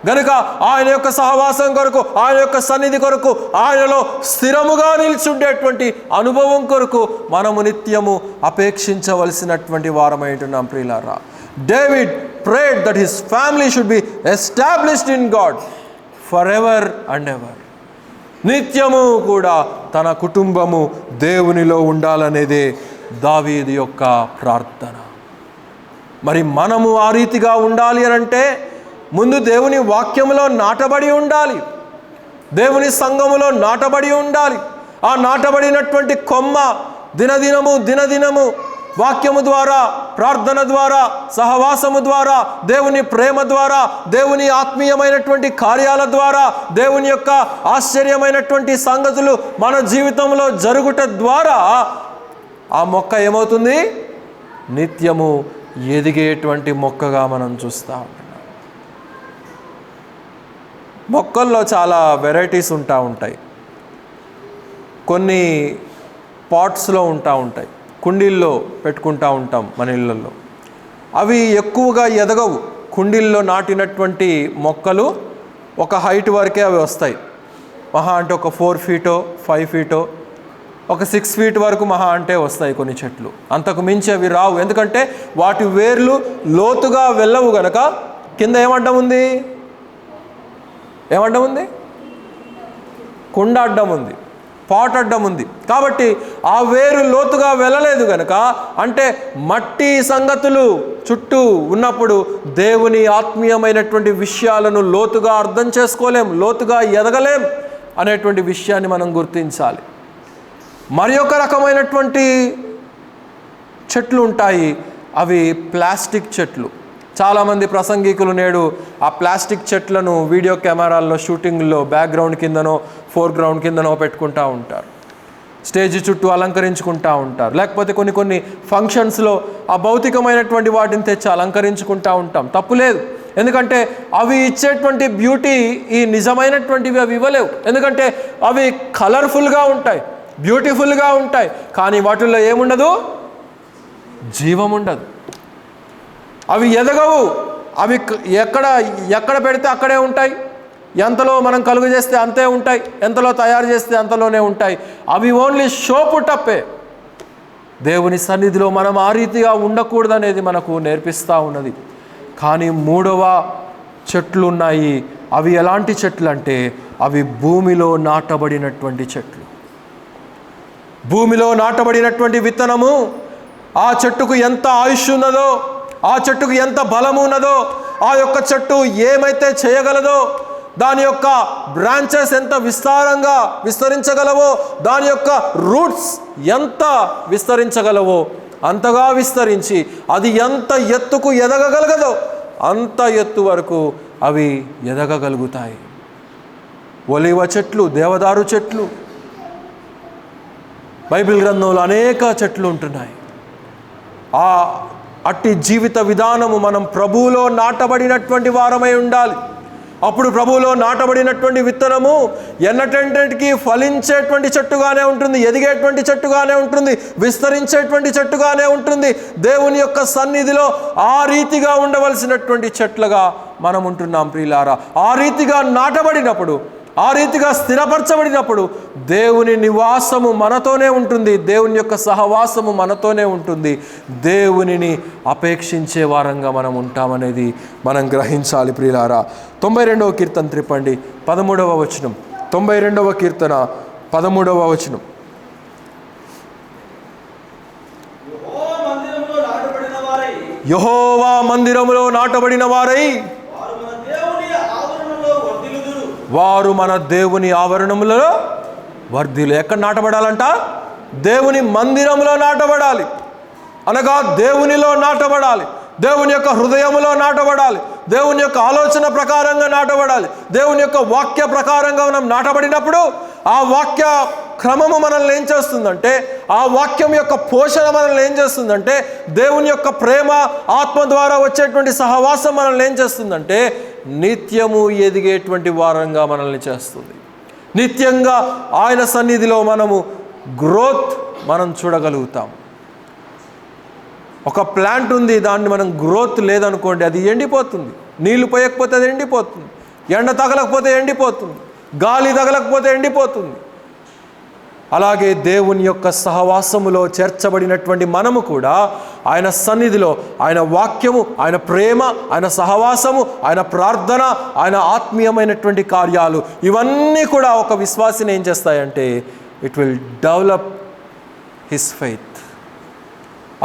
గనుక ఆయన యొక్క సహవాసం కొరకు, ఆయన యొక్క సన్నిధి కొరకు, ఆయనలో స్థిరముగా నిల్చుండేటువంటి అనుభవం కొరకు మనము నిత్యము అపేక్షించవలసినటువంటి వారమై ఉంటున్నాం ప్రియులారా. David prayed that his family should be established in God forever and ever. నిత్యము కూడా తన కుటుంబము దేవునిలో ఉండాలనేదే దావీదు యొక్క ప్రార్థన. మరి మనము ఆ రీతిగా ఉండాలి అనంటే ముందు దేవుని వాక్యములో నాటబడి ఉండాలి, దేవుని సంఘములో నాటబడి ఉండాలి. ఆ నాటబడినటువంటి కొమ్మ దినదినము వాక్యము ద్వారా, ప్రార్థన ద్వారా, సహవాసము ద్వారా, దేవుని ప్రేమ ద్వారా, దేవుని ఆత్మీయమైనటువంటి కార్యాల ద్వారా, దేవుని యొక్క ఆశ్చర్యమైనటువంటి సంగతులు మన జీవితంలో జరుగుట ద్వారా ఆ మొక్క ఏమవుతుంది? నిత్యము ఎదిగేటువంటి మొక్కగా మనం చూస్తూ ఉంటాం. మొక్కల్లో చాలా వెరైటీస్ ఉంటాయి. కొన్ని పాట్స్లో ఉంటాయి, కుండీల్లో పెట్టుకుంటూ ఉంటాం మన ఇళ్ళల్లో. అవి ఎక్కువగా ఎదగవు. కుండీల్లో నాటినటువంటి మొక్కలు ఒక హైట్ వరకే అవి వస్తాయి. మహా అంటే ఒక 4 ఫీటో 5 ఫీటో ఒక 6 ఫీట్ వరకు మహా అంటే వస్తాయి కొన్ని చెట్లు. అంతకు మించి అవి రావు. ఎందుకంటే వాటి వేర్లు లోతుగా వెళ్ళవు గనక. కింద ఏమడ్డం ఉంది? కుండ అడ్డం ఉంది, పాట్ అడ్డం ఉంది. కాబట్టి ఆ వేరు లోతుగా వెళ్ళలేదు గనక, అంటే మట్టి సంగతులు చుట్టూ ఉన్నప్పుడు దేవుని ఆత్మీయమైనటువంటి విషయాలను లోతుగా అర్థం చేసుకోలేం, లోతుగా ఎదగలేం అనేటువంటి విషయాన్ని మనం గుర్తించాలి. మరి ఒక రకమైనటువంటి చెట్లు ఉంటాయి, అవి ప్లాస్టిక్ చెట్లు. చాలామంది ప్రసంగికులు నేడు ఆ ప్లాస్టిక్ చెట్లను వీడియో కెమెరాల్లో షూటింగ్లో బ్యాక్గ్రౌండ్ కిందనో ఫోర్గ్రౌండ్ కిందనో పెట్టుకుంటూ ఉంటారు, స్టేజ్ చుట్టూ అలంకరించుకుంటూ ఉంటారు. లేకపోతే కొన్ని ఫంక్షన్స్లో ఆ భౌతికమైనటువంటి వాటిని తెచ్చి అలంకరించుకుంటూ ఉంటాం. తప్పులేదు, ఎందుకంటే అవి ఇచ్చేటువంటి బ్యూటీ ఈ నిజమైనటువంటివి అవి ఇవ్వలేవు. ఎందుకంటే అవి కలర్ఫుల్గా ఉంటాయి, బ్యూటిఫుల్గా ఉంటాయి, కానీ వాటిల్లో ఏముండదు? జీవం ఉండదు. అవి ఎదగవు. అవి ఎక్కడ పెడితే అక్కడే ఉంటాయి. ఎంతలో మనం కలుగు చేస్తే అంతే ఉంటాయి, ఎంతలో తయారు చేస్తే అంతలోనే ఉంటాయి. అవి ఓన్లీ షో పుట్టప్పే. దేవుని సన్నిధిలో మనం ఆ రీతిగా ఉండకూడదనేది మనకు నేర్పిస్తూ ఉన్నది. కానీ 3వ చెట్లు ఉన్నాయి. అవి ఎలాంటి చెట్లు అంటే అవి భూమిలో నాటబడినటువంటి చెట్లు. భూమిలో నాటబడినటువంటి విత్తనము ఆ చెట్టుకు ఎంత ఆయుష్ ఉన్నదో, ఆ చెట్టుకు ఎంత బలము ఉన్నదో, ఆ యొక్క చెట్టు ఏమైతే చేయగలదో, దాని యొక్క బ్రాంచెస్ ఎంత విస్తారంగా విస్తరించగలవో, దాని యొక్క రూట్స్ ఎంత విస్తరించగలవో అంతగా విస్తరించి అది ఎంత ఎత్తుకు ఎదగగలగదో అంత ఎత్తు వరకు అవి ఎదగగలుగుతాయి. ఒలివ చెట్లు, దేవదారు చెట్లు, బైబిల్ గ్రంథంలో అనేక చెట్లు ఉంటున్నాయి. అట్టి జీవిత విధానము మనం ప్రభువులో నాటబడినటువంటి వారమై ఉండాలి. అప్పుడు ప్రభువులో నాటబడినటువంటి విత్తనము ఎన్నటంటికి ఫలించేటువంటి చెట్టుగానే ఉంటుంది, ఎదిగేటువంటి చెట్టుగానే ఉంటుంది, విస్తరించేటువంటి చెట్టుగానే ఉంటుంది. దేవుని యొక్క సన్నిధిలో ఆ రీతిగా ఉండవలసినటువంటి చెట్లుగా మనం ఉంటున్నాం ప్రియులారా. ఆ రీతిగా నాటబడినప్పుడు, ఆ రీతిగా స్థిరపరచబడినప్పుడు దేవుని నివాసము మనతోనే ఉంటుంది, దేవుని యొక్క సహవాసము మనతోనే ఉంటుంది. దేవునిని అపేక్షించే వారంగా మనం ఉంటామనేది మనం గ్రహించాలి ప్రియులారా. 92వ కీర్తన త్రిప్పండి, 13వ వచనం. 92వ కీర్తన 13వ వచనం. యెహోవా మందిరములో నాటబడిన వారై వారు మన దేవుని ఆవరణములో వర్ధిల్లు. ఎక్కడ నాటబడాలంట? దేవుని మందిరంలో నాటబడాలి, అనగా దేవునిలో నాటబడాలి, దేవుని యొక్క హృదయములో నాటబడాలి, దేవుని యొక్క ఆలోచన ప్రకారంగా నాటబడాలి. దేవుని యొక్క వాక్య ప్రకారంగా మనం నాటబడినప్పుడు ఆ వాక్య క్రమము మనల్ని ఏం చేస్తుందంటే, ఆ వాక్యం యొక్క పోషణ మనల్ని ఏం చేస్తుందంటే, దేవుని యొక్క ప్రేమ ఆత్మ ద్వారా వచ్చేటువంటి సహవాసం మనల్ని ఏం చేస్తుందంటే నిత్యము ఎదిగేటువంటి వారంగా మనల్ని చేస్తుంది. నిత్యంగా ఆయన సన్నిధిలో మనము గ్రోత్ మనం చూడగలుగుతాం. ఒక ప్లాంట్ ఉంది, దాన్ని మనం గ్రోత్ లేదనుకోండి, అది ఎండిపోతుంది. నీళ్లు పోయకపోతే అది ఎండిపోతుంది, ఎండ తగలకపోతే ఎండిపోతుంది, గాలి తగలకపోతే ఎండిపోతుంది. అలాగే దేవుని యొక్క సహవాసములో చేర్చబడినటువంటి మనము కూడా ఆయన సన్నిధిలో ఆయన వాక్యము, ఆయన ప్రేమ, ఆయన సహవాసము, ఆయన ప్రార్థన, ఆయన ఆత్మీయమైనటువంటి కార్యాలు ఇవన్నీ కూడా ఒక విశ్వాసిని ఏం చేస్తాయంటే it will develop his faith.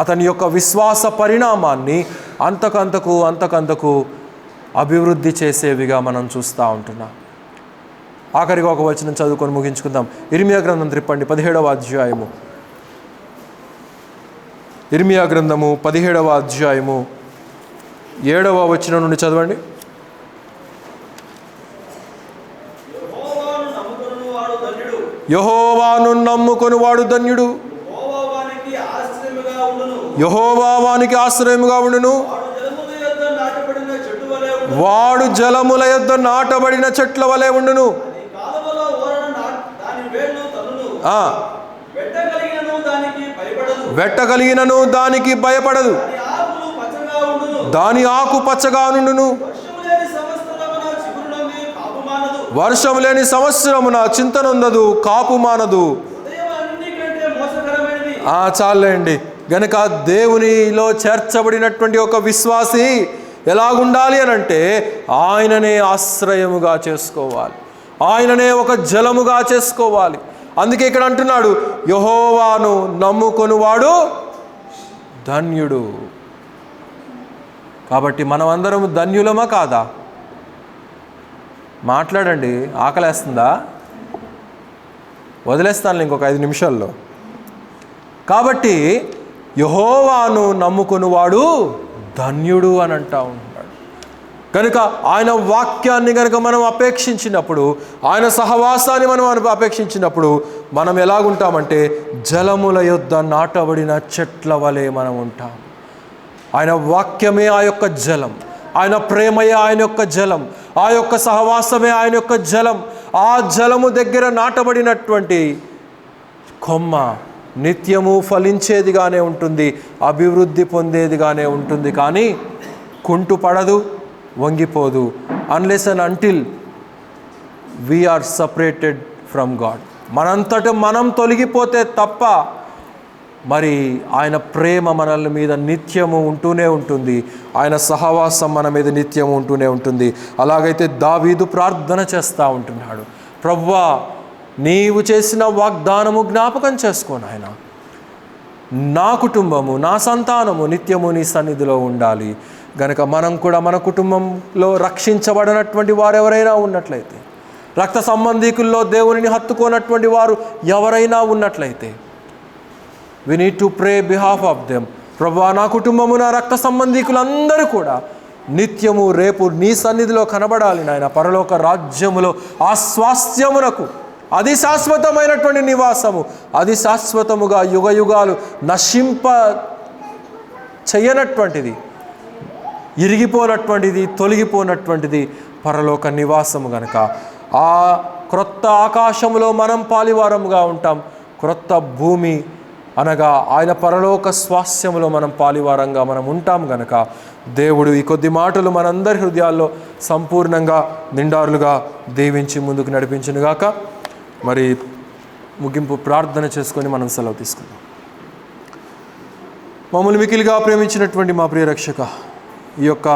అతని యొక్క విశ్వాస పరిణామాన్ని అంతకంతకు అభివృద్ధి చేసేవిగా మనం చూస్తూ ఉంటున్నాం. ఆఖరిగా ఒక వచనం చదువుకొని ముగించుకుందాం. ఇర్మియా గ్రంథం త్రిప్పండి, 17వ అధ్యాయము. ఇర్మియా గ్రంథము 17వ అధ్యాయము 7వ వచనం నుండి చదవండి. యెహోవాను నమ్ముకొని వాడు ధన్యుడు, యెహోవా వానికి ఆశ్రయముగా ఉండును. వాడు జలముల యొద్ద నాటబడిన చెట్ల వలె ఉండును. వెట్టగలిగినను దానికి భయపడదు, దాని ఆకు పచ్చగా నుండును, వర్షము లేని సంవత్సరమున చింతనుందదు, కాపు మానదు. చాలండి. గనుక దేవునిలో చేర్చబడినటువంటి ఒక విశ్వాసి ఎలాగుండాలి అని అంటే ఆయననే ఆశ్రయముగా చేసుకోవాలి, ఆయననే ఒక జలముగా చేసుకోవాలి. అందుకే ఇక్కడ అంటున్నాడు, యెహోవాను నమ్ముకొనువాడు ధన్యుడు. కాబట్టి మనమందరం ధన్యులమా కాదా? మాట్లాడండి. ఆకలేస్తుందా? వదిలేస్తాను ఇంకొక 5 నిమిషాల్లో. కాబట్టి యెహోవాను నమ్ముకొనువాడు ధన్యుడు అని అంటా ఉంటాడు. కనుక ఆయన వాక్యాన్ని కనుక మనం అపేక్షించినప్పుడు, ఆయన సహవాసాన్ని మనం అపేక్షించినప్పుడు మనం ఎలాగుంటామంటే జలముల యొద్ద నాటబడిన చెట్ల వలె మనం ఉంటాం. ఆయన వాక్యమే ఆ యొక్క జలం, ఆయన ప్రేమయే ఆయన యొక్క జలం, ఆ యొక్క సహవాసమే ఆయన యొక్క జలం. ఆ జలము దగ్గర నాటబడినటువంటి కొమ్మ నిత్యము ఫలించేదిగానే ఉంటుంది, అభివృద్ధి పొందేదిగానే ఉంటుంది. కానీ కుంటు పడదు, వంగిపోదు. Unless and until we are separated from God. మనంతట మనం తొలగిపోతే తప్ప మరి ఆయన ప్రేమ మనల మీద నిత్యము ఉంటూనే ఉంటుంది, ఆయన సహవాసం మన మీద నిత్యము ఉంటూనే ఉంటుంది. అలాగైతే దావీదు ప్రార్థన చేస్తూ ఉంటున్నాడు, ప్రభువా నీవు చేసిన వాగ్దానము జ్ఞాపకం చేసుకోను ఆయన, నా కుటుంబము నా సంతానము నిత్యము నీ సన్నిధిలో ఉండాలి. గనక మనం కూడా మన కుటుంబంలో రక్షించబడినటువంటి వారు ఎవరైనా ఉన్నట్లయితే, రక్త సంబంధీకుల్లో దేవునిని హత్తుకోనటువంటి వారు ఎవరైనా ఉన్నట్లయితే, we need to pray behalf of them. ప్రభువా నా కుటుంబము నా రక్త సంబంధీకులందరూ కూడా నిత్యము రేపు నీ సన్నిధిలో కనబడాలి నాయన. పరలోక రాజ్యములో ఆ స్వాస్థ్యమునకు, అది శాశ్వతమైనటువంటి నివాసము, అది శాశ్వతముగా యుగ యుగాలు నశింప చేయనటువంటిది, ఇరిగిపోనటువంటిది, తొలగిపోనటువంటిది పరలోక నివాసము. గనక ఆ క్రొత్త ఆకాశములో మనం పాలివారముగా ఉంటాం. క్రొత్త భూమి అనగా ఆయన పరలోక స్వాస్థ్యములో మనం పాలివారంగా మనం ఉంటాం. గనక దేవుడు ఈ కొద్ది మాటలు మనందరి హృదయాల్లో సంపూర్ణంగా నిండారులుగా దీవించి ముందుకు నడిపించునుగాక. మరి ముగింపు ప్రార్థన చేసుకొని మనం సెలవు తీసుకుందాం. మమ్మల్ని మికిలిగా ప్రేమించినటువంటి మా ప్రియ రక్షక, ఈ యొక్క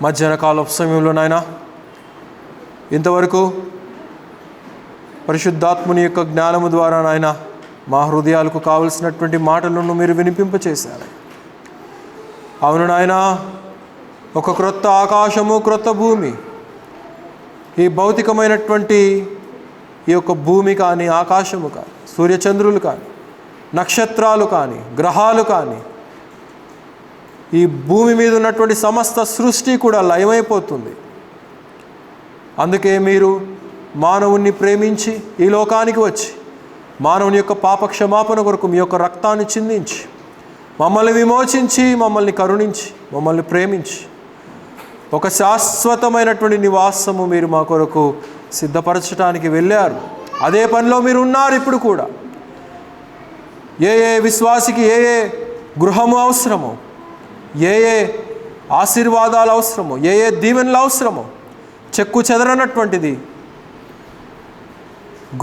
మధ్యాహ్న కాల సమయంలో నాయన ఇంతవరకు పరిశుద్ధాత్ముని యొక్క జ్ఞానము ద్వారా నాయన మా హృదయాలకు కావలసినటువంటి మాటలను మీరు వినిపింపచేశారు. అవును నాయన, ఒక క్రొత్త ఆకాశము, క్రొత్త భూమి, ఈ భౌతికమైనటువంటి ఈ యొక్క భూమి కానీ, ఆకాశము కానీ, సూర్యచంద్రులు కానీ, నక్షత్రాలు కానీ, గ్రహాలు కానీ, ఈ భూమి మీద ఉన్నటువంటి సమస్త సృష్టి కూడా లయమైపోతుంది. అందుకే మీరు మానవుణ్ణి ప్రేమించి ఈ లోకానికి వచ్చి మానవుని యొక్క పాప క్షమాపణ కొరకు మీ యొక్క రక్తాన్ని చిందించి మమ్మల్ని విమోచించి, మమ్మల్ని కరుణించి, మమ్మల్ని ప్రేమించి ఒక శాశ్వతమైనటువంటి నివాసము మీరు మా కొరకు సిద్ధపరచడానికి వెళ్ళారు. అదే పనిలో మీరు ఉన్నారు ఇప్పుడు కూడా. ఏ ఏ విశ్వాసికి ఏ ఏ గృహము అవసరమో, ఏ ఏ ఆశీర్వాదాలు అవసరమో, ఏ ఏ దీవెనలు అవసరమో, చెక్కు చెదరనటువంటిది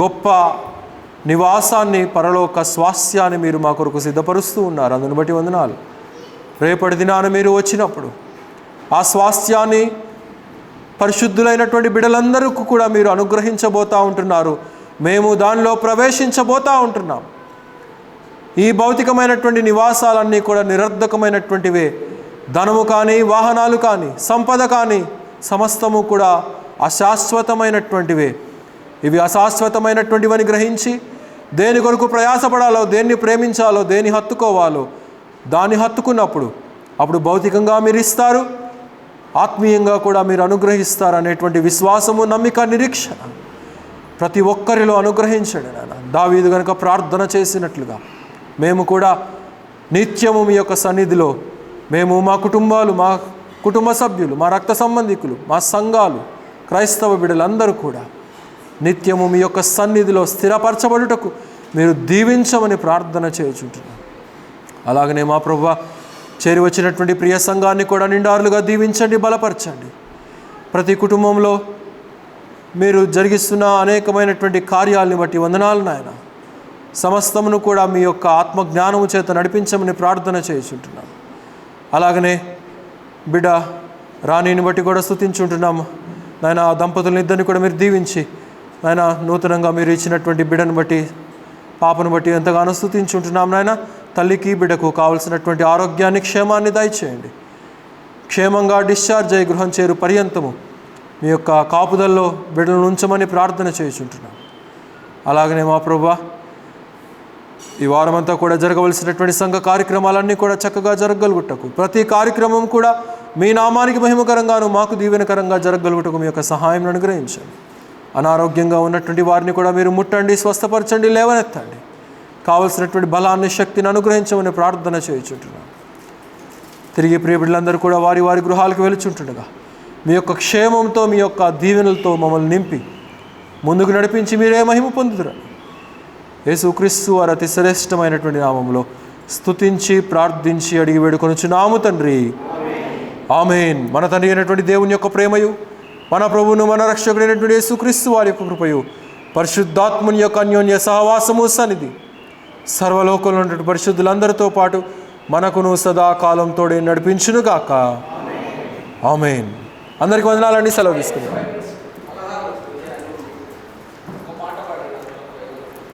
గొప్ప నివాసాన్ని, పరలోక స్వాస్థ్యాన్ని మీరు మా కొరకు సిద్ధపరుస్తూ ఉన్నారు. అందుని బట్టి వందనాలు. రేపటి దినాన మీరు వచ్చినప్పుడు ఆ స్వాస్థ్యాన్ని పరిశుద్ధులైనటువంటి బిడ్డలందరికీ కూడా మీరు అనుగ్రహించబోతూ ఉంటున్నారు. మేము దానిలో ప్రవేశించబోతూ ఉంటున్నాం. ఈ భౌతికమైనటువంటి నివాసాలన్నీ కూడా నిరర్ధకమైనటువంటివే. ధనము కానీ, వాహనాలు కానీ, సంపద కానీ సమస్తము కూడా అశాశ్వతమైనటువంటివే. ఇవి అశాశ్వతమైనటువంటివని గ్రహించి దేని కొరకు ప్రయాసపడాలో, దేన్ని ప్రేమించాలో, దేన్ని హత్తుకోవాలో దాన్ని హత్తుకున్నప్పుడు అప్పుడు భౌతికంగా మీరు ఇస్తారు, ఆత్మీయంగా కూడా మీరు అనుగ్రహిస్తారు అనేటువంటి విశ్వాసము, నమ్మిక, నిరీక్షణ ప్రతి ఒక్కరిలో అనుగ్రహించండి నాన్న. దావీదు గనుక ప్రార్థన చేసినట్లుగా మేము కూడా నిత్యము మీ యొక్క సన్నిధిలో, మేము మా కుటుంబాలు, మా కుటుంబ సభ్యులు, మా రక్త సంబంధికులు, మా సంఘాలు, క్రైస్తవ బిడ్డలందరూ కూడా నిత్యము మీ యొక్క సన్నిధిలో స్థిరపరచబడుటకు మీరు దీవించమని ప్రార్థన చేయుచుంటున్నాను. అలాగనే మా ప్రభువా, చేరి వచ్చినటువంటి ప్రియ సంఘాన్ని కూడా నిండారులుగా దీవించండి, బలపరచండి. ప్రతి కుటుంబంలో మీరు జరిగిస్తున్న అనేకమైనటువంటి కార్యాలని బట్టి వందనాలు నాయన. సమస్తమును కూడా మీ యొక్క ఆత్మజ్ఞానము చేత నడిపించమని ప్రార్థన చేయుచుంటున్నాను. అలాగనే బిడ్డ రాణిని బట్టి కూడా స్తుతించుంటున్నాము నాయన. ఆ దంపతులని ఇద్దరిని కూడా మీరు దీవించి నాయన, నూతనంగా మీరు ఇచ్చినటువంటి బిడ్డను బట్టి, పాపను బట్టి ఎంతగానో స్తుతించుంటున్నాం నాయన. తల్లికి బిడ్డకు కావలసినటువంటి ఆరోగ్యాన్ని, క్షేమాన్ని దయచేయండి. క్షేమంగా డిశ్చార్జ్ అయ్యి గృహం చేరు పర్యంతము మీ యొక్క కాపుదల్లో బిడ్డలను ఉంచమని ప్రార్థన చేయుచుంటున్నాం. అలాగనే మా ప్రభువా, ఈ వారమంతా కూడా జరగవలసినటువంటి సంఘ కార్యక్రమాలన్నీ కూడా చక్కగా జరగగలుగుటకు, ప్రతి కార్యక్రమం కూడా మీ నామానికి మహిమకరంగాను మాకు దీవెనకరంగా జరగగలుగుటకు మీ యొక్క సహాయం అనుగ్రహించండి. అనారోగ్యంగా ఉన్నటువంటి వారిని కూడా మీరు ముట్టండి, స్వస్థపరచండి, లేవనెత్తండి. కావలసినటువంటి బలాన్ని, శక్తిని అనుగ్రహించమని ప్రార్థన చేయుచుంటున్నాం. తిరిగి ప్రియ బిడ్డలందరూ కూడా వారి వారి గృహాలకు వెళుచుంటుండగా మీ యొక్క క్షేమంతో, మీ యొక్క దీవెనలతో మమ్మల్ని నింపి ముందుకు నడిపించి మీరే మహిమ పొందుదురని యేసుక్రీస్తు వారి అతి శ్రేష్టమైనటువంటి నామంలో స్తుతించి ప్రార్థించి అడిగి వేడుకొనుచున్నాము తండ్రి. ఆమేన్. మన తండ్రి అయినటువంటి దేవుని యొక్క ప్రేమయు, మన ప్రభువును మన రక్షకుడైనటువంటి యేసుక్రీస్తు వారి యొక్క కృపయు, పరిశుద్ధాత్ముని యొక్క అన్యోన్య సహవాసము, సన్నిధి సర్వలోకంలో ఉన్నటువంటి పరిశుద్ధులందరితో పాటు మనకును సదాకాలం తోడే నడిపించునుగాక. ఆమేన్. అందరికీ వందనాలండి. సెలవు తీసుకుందాం.